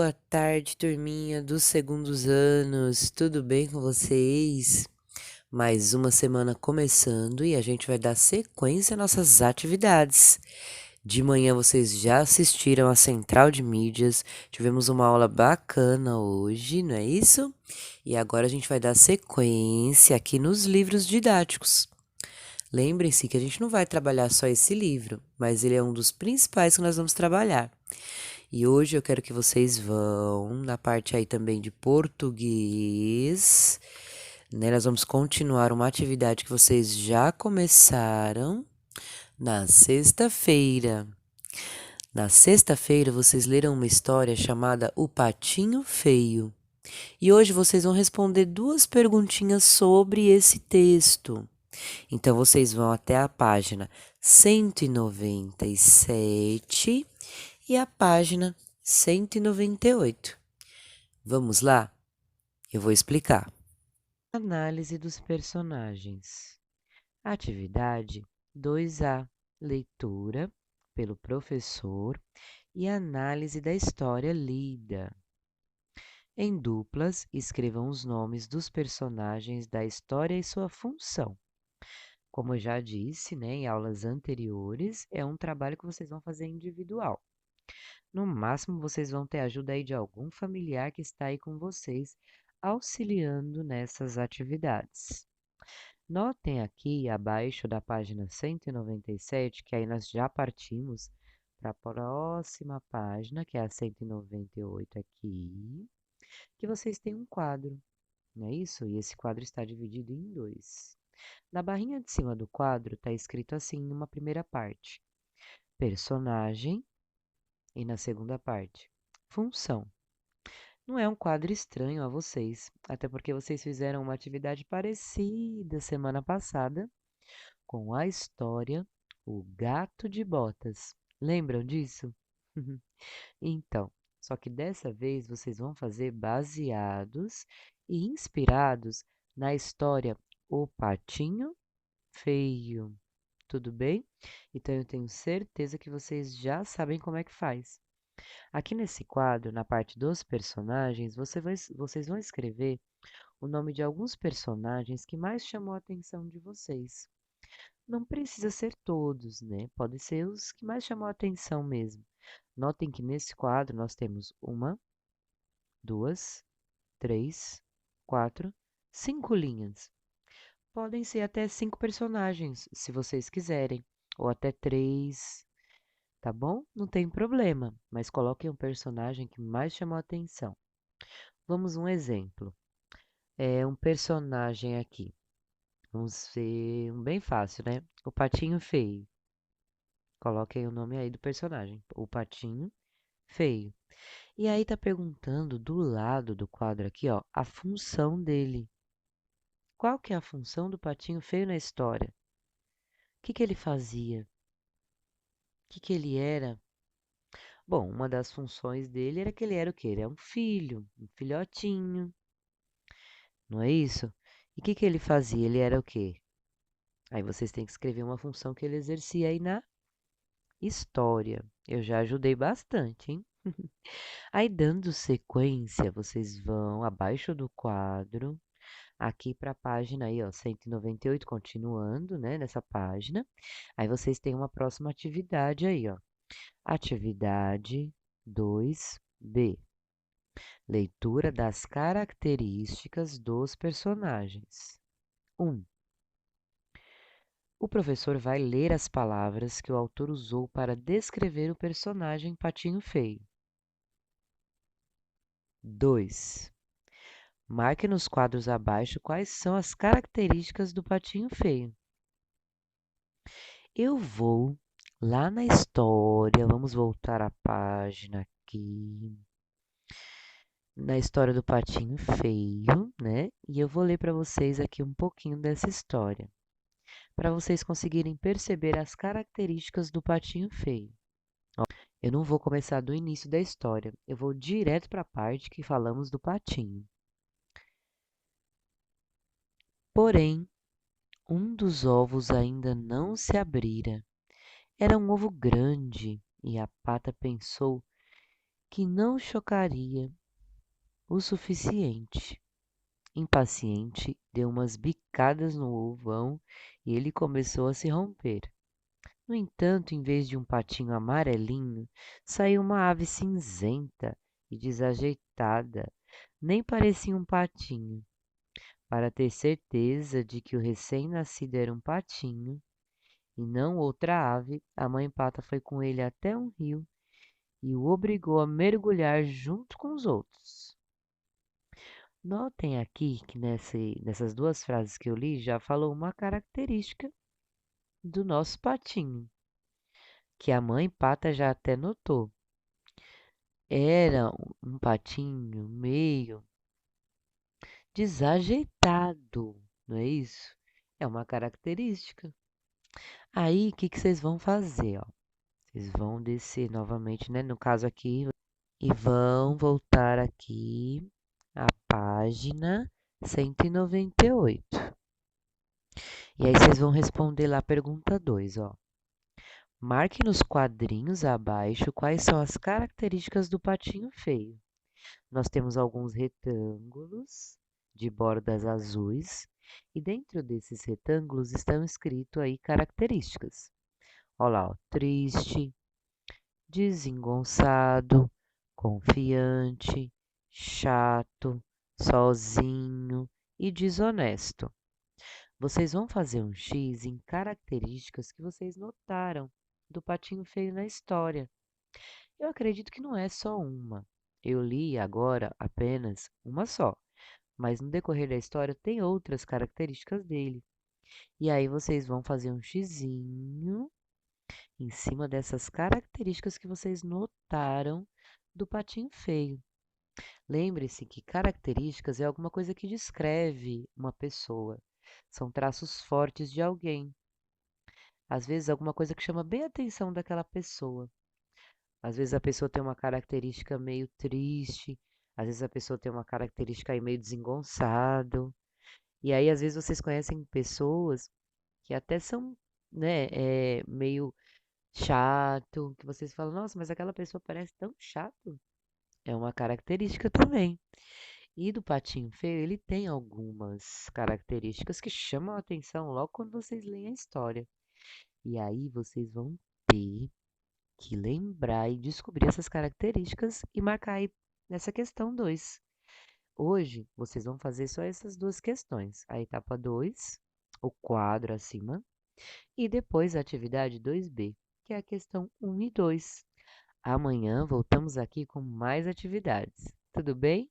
Boa tarde, turminha dos segundos anos, tudo bem com vocês? Mais uma semana começando e a gente vai dar sequência às nossas atividades. De manhã vocês já assistiram a Central de Mídias, tivemos uma aula bacana hoje, não é isso? E agora a gente vai dar sequência aqui nos livros didáticos. Lembrem-se que a gente não vai trabalhar só esse livro, mas ele é um dos principais que nós vamos trabalhar. E hoje eu quero que vocês vão na parte aí também de português, né? Nós vamos continuar uma atividade que vocês já começaram na sexta-feira. Na sexta-feira vocês leram uma história chamada O Patinho Feio. E hoje vocês vão responder duas perguntinhas sobre esse texto. Então vocês vão até a página 197 e a página 198. Vamos lá? Eu vou explicar. Análise dos personagens. Atividade 2A. Leitura pelo professor e análise da história lida. Em duplas, escrevam os nomes dos personagens da história e sua função. Como eu já disse, né, em aulas anteriores, é um trabalho que vocês vão fazer individual. No máximo, vocês vão ter ajuda aí de algum familiar que está aí com vocês, auxiliando nessas atividades. Notem aqui abaixo da página 197, que aí nós já partimos para a próxima página, que é a 198 aqui, que vocês têm um quadro, não é isso? E esse quadro está dividido em dois. Na barrinha de cima do quadro está escrito assim, numa primeira parte, personagem, e na segunda parte, função. Não é um quadro estranho a vocês, até porque vocês fizeram uma atividade parecida semana passada com a história O Gato de Botas. Lembram disso? Então, só que dessa vez vocês vão fazer baseados e inspirados na história O Patinho Feio. Tudo bem? Então eu tenho certeza que vocês já sabem como é que faz. Aqui nesse quadro, na parte dos personagens, vocês vão escrever o nome de alguns personagens que mais chamou a atenção de vocês. Não precisa ser todos, né? Podem ser os que mais chamou a atenção mesmo. Notem que nesse quadro nós temos uma, duas, três, quatro, 5 linhas. Podem ser até 5 personagens, se vocês quiserem, ou até 3, tá bom? Não tem problema, mas coloquem um personagem que mais chamou a atenção. Vamos um exemplo. É um personagem aqui. Vamos ver um bem fácil, né? O Patinho Feio. Coloquem o nome aí do personagem. O Patinho Feio. E aí tá perguntando do lado do quadro aqui, ó, a função dele. Qual que é a função do Patinho Feio na história? O que que ele fazia? O que que ele era? Bom, uma das funções dele era que ele era o quê? Ele é um filho, um filhotinho, não é isso? E o que que ele fazia? Ele era o quê? Aí vocês têm que escrever uma função que ele exercia aí na história. Eu já ajudei bastante, hein? Aí, dando sequência, vocês vão abaixo do quadro, aqui para a página aí, ó, 198, continuando, né, nessa página. Aí vocês têm uma próxima atividade aí, ó. Atividade 2B. Leitura das características dos personagens. 1. O professor vai ler as palavras que o autor usou para descrever o personagem Patinho Feio. 2. Marque nos quadros abaixo quais são as características do Patinho Feio. Eu vou lá na história, vamos voltar à página aqui, na história do Patinho Feio, né? E eu vou ler para vocês aqui um pouquinho dessa história, para vocês conseguirem perceber as características do Patinho Feio. Eu não vou começar do início da história, eu vou direto para a parte que falamos do patinho. Porém, um dos ovos ainda não se abrira. Era um ovo grande e a pata pensou que não chocaria o suficiente. Impaciente, deu umas bicadas no ovão e ele começou a se romper. No entanto, em vez de um patinho amarelinho, saiu uma ave cinzenta e desajeitada. Nem parecia um patinho. Para ter certeza de que o recém-nascido era um patinho e não outra ave, a mãe pata foi com ele até um rio e o obrigou a mergulhar junto com os outros. Notem aqui que nessas duas frases que eu li já falou uma característica do nosso patinho, que a mãe pata já até notou. Era um patinho meio desajeitado, não é isso? É uma característica. Aí, o que que vocês vão fazer, ó? Vocês vão descer novamente, né? No caso aqui, e vão voltar aqui à página 198. E aí vocês vão responder lá a pergunta 2, ó. Marque nos quadrinhos abaixo quais são as características do patinho feio. Nós temos alguns retângulos de bordas azuis e dentro desses retângulos estão escritos aí características. Olha lá, ó, triste, desengonçado, confiante, chato, sozinho e desonesto. Vocês vão fazer um X em características que vocês notaram do patinho feio na história. Eu acredito que não é só uma. Eu li agora apenas uma só, mas no decorrer da história tem outras características dele. E aí vocês vão fazer um xizinho em cima dessas características que vocês notaram do patinho feio. Lembre-se que características é alguma coisa que descreve uma pessoa. São traços fortes de alguém. Às vezes, alguma coisa que chama bem a atenção daquela pessoa. Às vezes, a pessoa tem uma característica meio triste. Às vezes, a pessoa tem uma característica aí meio desengonçado. E aí, às vezes, vocês conhecem pessoas que até são, né, meio chato, que vocês falam, nossa, mas aquela pessoa parece tão chato. É uma característica também. E do patinho feio, ele tem algumas características que chamam a atenção logo quando vocês leem a história. E aí vocês vão ter que lembrar e descobrir essas características e marcar aí nessa questão 2. Hoje vocês vão fazer só essas duas questões. A etapa 2, o quadro acima, e depois a atividade 2B, que é a questão 1 e 2. Amanhã voltamos aqui com mais atividades. Tudo bem?